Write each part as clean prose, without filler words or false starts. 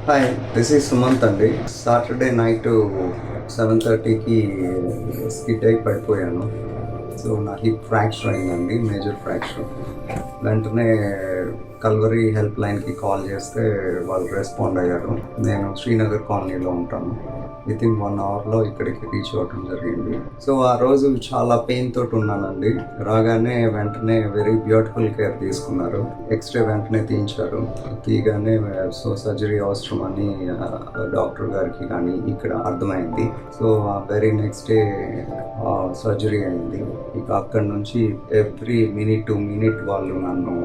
Hi, this is Sumanth అండి. Saturday night 7:30కి skid అయి పడిపోయాను. సో నా హిప్ ఫ్రాక్చర్ అయిందండి, మేజర్ ఫ్రాక్చర్. వెంటనే కల్వరీ హెల్ప్ లైన్కి కాల్ చేస్తే వాళ్ళు రెస్పాండ్ అయ్యారు. నేను శ్రీనగర్ కాలనీలో ఉంటాను. వితిన్ 1 అవర్లో ఇక్కడికి రీచ్ అవ్వటం జరిగింది. సో ఆ రోజు చాలా పెయిన్ తోటి ఉన్నానండి. రాగానే వెంటనే వెరీ బ్యూటిఫుల్ కేర్ తీసుకున్నారు. ఎక్స్రే వెంటనే తీయించారు. తీయగానే సో సర్జరీ అవసరం అని డాక్టర్ గారికి కానీ ఇక్కడ అర్థమైంది. So very next day surgery అయింది. ఇక అక్కడి నుంచి ఎవ్రీ మినిట్ టు మినిట్ వాళ్ళు నన్ను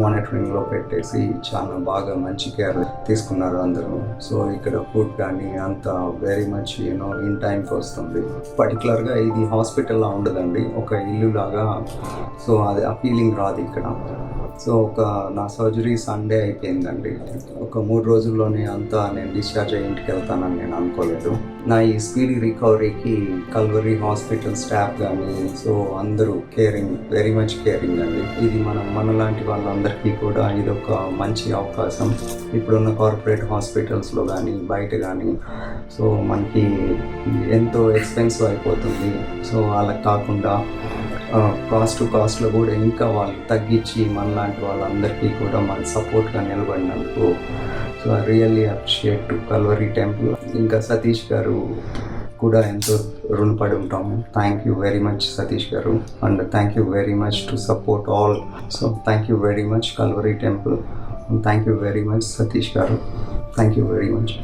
మానిటరింగ్లో పెట్టేసి చాలా బాగా మంచి కేర్ తీసుకున్నారు అందరూ. సో ఇక్కడ ఫుడ్ కానీ అంతా వెరీ మచ్ ఇన్ టైంకి వస్తుంది. పర్టికులర్గా ఇది హాస్పిటల్లా ఉండదండి, ఒక ఇల్లు లాగా. సో అది ఆ ఫీలింగ్ రాదు ఇక్కడ. సో నా సర్జరీ సండే అయిపోయిందండి. ఒక 3 రోజుల్లోనే అంతా నేను డిశ్చార్జ్ అయ్యి ఇంటికి వెళ్తానని నేను అనుకోలేదు. నా ఈ స్పీడీ రికవరీకి కల్వరీ హాస్పిటల్ స్టాఫ్ కానీ సో అందరూ కేరింగ్, వెరీ మచ్ కేరింగ్ అండి. ఇది మనలాంటి వాళ్ళందరికీ కూడా ఇది ఒక మంచి అవకాశం. ఇప్పుడున్న కార్పొరేట్ హాస్పిటల్స్లో కానీ బయట కానీ సో మనకి ఎంతో ఎక్స్పెన్సివ్ అయిపోతుంది. సో అలా కాకుండా కాస్ట్లో కూడా ఇంకా వాళ్ళు తగ్గించి మనలాంటి వాళ్ళందరికీ కూడా మన సపోర్ట్గా నిలబడినందుకు so I really appreciate to Calvary temple. ఇంకా సతీష్ గారు కూడా ఎంతో రుణపడి ఉంటాము. Thank you very much Satish గారు, and thank you very much to support all. So thank you very much Calvary temple, thank you very much Satish గారు, థ్యాంక్ యూ వెరీ మచ్.